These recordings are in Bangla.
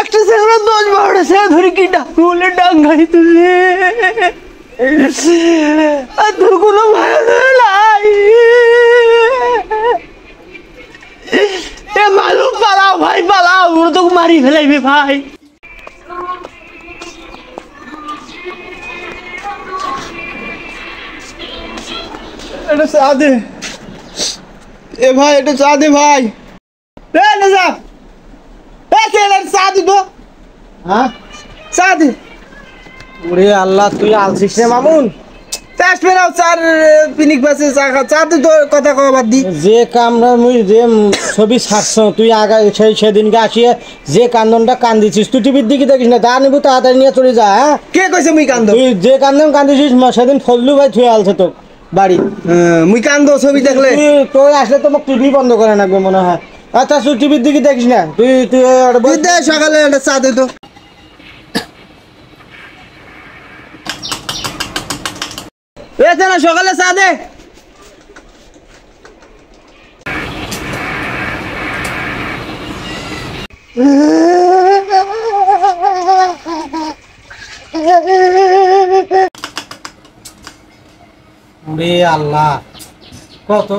একটা ছেলে 10-12টা ছেলে ধরে কি ডাঙ্গুলে ডাঙ্গাই তুলে আর তোর কোনো ভাই নাই এ মালুম পালাও ভাই পালাও ওরা তোকে মারি ফেলাইবে ভাই এটা চা দে এ ভাই এটা চা দে ভাই এ নজাব এ ছেলের চা দি তো হ্যাঁ চা দে ওরে আল্লাহ তুই আলছিস রে মামুন চাষ পেরাও চার পিনিক বাসে চা খা চা তুই তো কথা কওয়া বাদ দি যে কামরা মুই যে ছবি ছাড়ছ তুই আগা সেদিনকে আসিয়ে যে কান্দনটা কান্দিছিস তুই টিভির দিকে দেখিস না তা নিবু তাড়াতাড়ি নিয়ে চলে যা হ্যাঁ কে কইছে মুই কান্দো তুই যে কান্দন কান্দিছিস সেদিন ফজলু ভাই থুয়ে আলছে তো বাড়ি মুই কান্দো ছবি দেখলে তুই আসলে তো টিভি বন্ধ করে রাখবে মনে হয় আচ্ছা তুই টিভির দিকে দেখিস না তুই তুই দে সকালে একটা চা দে তো এতে না সকালে চা দে ওরে আল্লাহ কত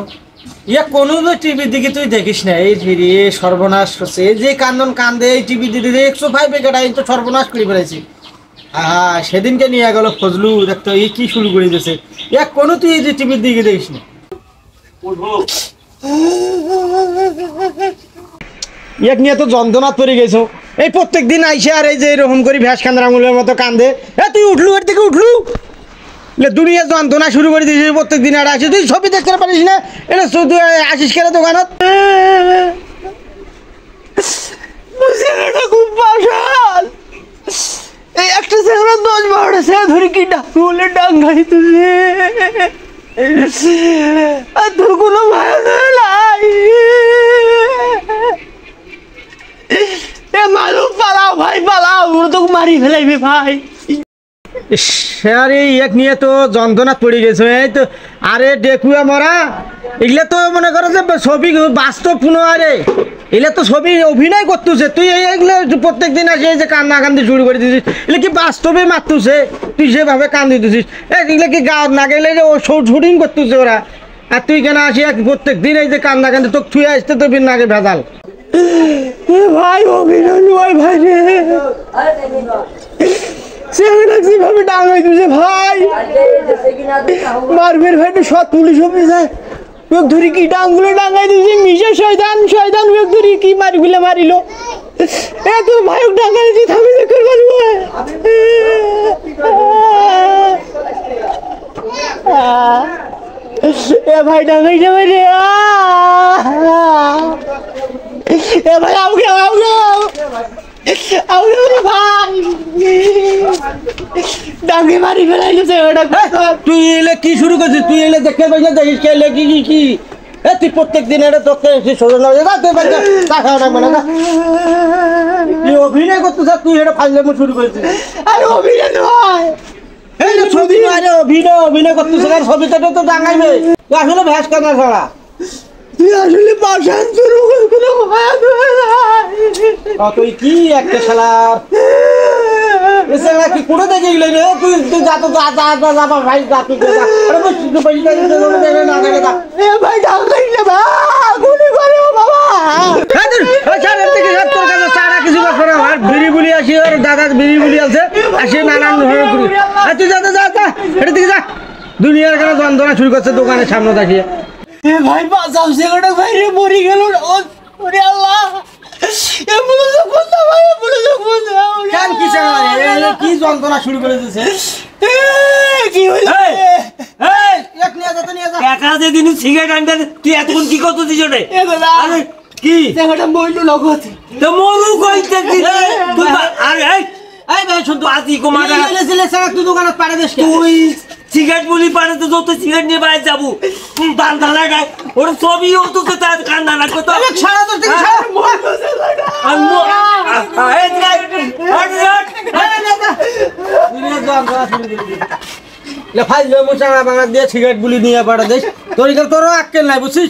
ইয়া কোনো তো টিভির দিকে তুই দেখিস না এই ফিরে সর্বনাশ হচ্ছে এই যে কান্দন কান্দে এই টিভি দিদি 105 কেটা তো সর্বনাশ করে ফেলেছি হ্যাঁ সেদিনকে নিয়ে গেল ফজলু দেখতো এই কি শুরু করে দিয়েছে ইয়া কোনো তুই এই যে টিভির দিকে দেখিস না এক নিয়ে তো যন্ত্রণা পড়ে গেছো এই প্রত্যেক দিন আইসে আর এই যে এরকম করে ভ্যাস কান্দার আঙুলের মতো কান্দে এ তুই উঠলু এর থেকে উঠলু দুনিয়া যন্ত্রণা শুরু করে দিয়েছিস প্রত্যেক দিন আর আসে তুই ছবি দেখতে পারিস না এটা শুধু আসিস কেন দোকানত খুব বাসাল এই একটা ছেলে 10-12টা ছেলে ধরে কি ডাঙ্গুলে ডাঙ্গাই তুলে আর তোর কোনো ভাই নাই এ মালুম পালাও ভাই পালাও ওরা তোকে মারি ফেলাইবে ভাই আরে এক নিয়ে তো যন্ত্রণা পড়ে গেছে এই তো আরে ডেকুয়া মরা এগুলা তো মনে করো যে ছবি বাস্তব পুনো আরে এগুলা তো ছবি অভিনয় করতেছে তুই এইগুলো প্রত্যেক দিন আসে যে কান্না কান্দি শুরু করে দিছিস এগুলো কি বাস্তবে মারতেছে তুই যেভাবে কান্দি দিছিস এগুলো কি গাঁত না গেলে যে ও শুটিং করতেছে ওরা আর তুই কেন আসি প্রত্যেক দিন এই যে কান্না কান্দি তোকে ছুঁয়ে আসতে তো বিন নাগে ভেজাল ভাই অভিনয় নয় ভাই রে যেভাবে ডাঙাই দিছে ভাই মারবের ভাই তো সব পুলিশ অফিসার ওকে ধরি কি ডাঙ্গুলে ডাঙাই দিছে মিশে শয়তান শয়তান ওকে ধরি কি মারিগুলো মারিল এ তোর ভাই ওকে ডাঙাই দিছে থামি দেখে মারবো এ ভাই ডাঙাই যাবে রে এ ভাই আউগে আউগে ভাই ডাঙ্গে মারি ফেলাইলো তুই এলে কি শুরু করছিস তুই এলে দেখে পাইলে দেখিস কে কি কি কি এ তুই প্রত্যেক দিন এটা তোকে সোজা না তুই দেখা রাখবে না তুই অভিনয় করতেছ তুই এটা ফাইলামো শুরু করেছিস আরে অভিনয় নয় এই যে ছবি আরে অভিনয় করতেছ আর ছবিটা তো ডাঙাইবে তুই আসলে ভ্যাস কানা ছাড়া তুই আসলে পাশান শুরু করে কোনো ভাই তুই কি একটা শালা এসে কি কোড়ে দেখে গেলে রে তুই তুই যা তো যা ভাই যা তুই যা আরে বস তুই পয়সা দিতে না করে দা এ ভাই ডাঙ্গাই না বা গুলি করে ও বাবা ছাড় থেকে সব তোর কাছে সারা কিছু করে আর বিড়ি বুলি আসি আর দাদা বিড়ি বুলি আছে আসি নানান ধরনের করি আর তুই যা এটা দিকে যা দুনিয়ার কেন যন্ত্রণা শুরু করছে দোকানের সামনে দাঁড়িয়ে এ ভাই বাঁচাও সেটা ভাই রে মরি গেল ওরে আল্লাহ এ বলে যখন না ভাই বলে যখন কেন কি চালা কি যন্ত্রণা শুরু করে দিয়েছে কি হইলো এই এক নিয়ে যা টাকা দে দিন সিগারেট আনতে তুই এতক্ষণ কি করতেছিস ওরে এ দাদা আরে কি সেটা মইলো লগত তো মরু কইতে তুই আরে এই ভাই শুন তো আজি কোমাটা ছেলে তুই দোকানে পাড়ে দেশ তুই সিগারেট বলি পারে তো যত সিগারেট নিয়ে বাইরে যাবো দান ধালা গায় ওর ছবি ও তো তার কান্না না করতে সারা তোর থেকে সারা ফাইল মুসারা বাংলা দিয়ে সিগারেট বুলি নিয়ে পাড়া দেশ তোর তোরও আক্কেল নাই বুঝছিস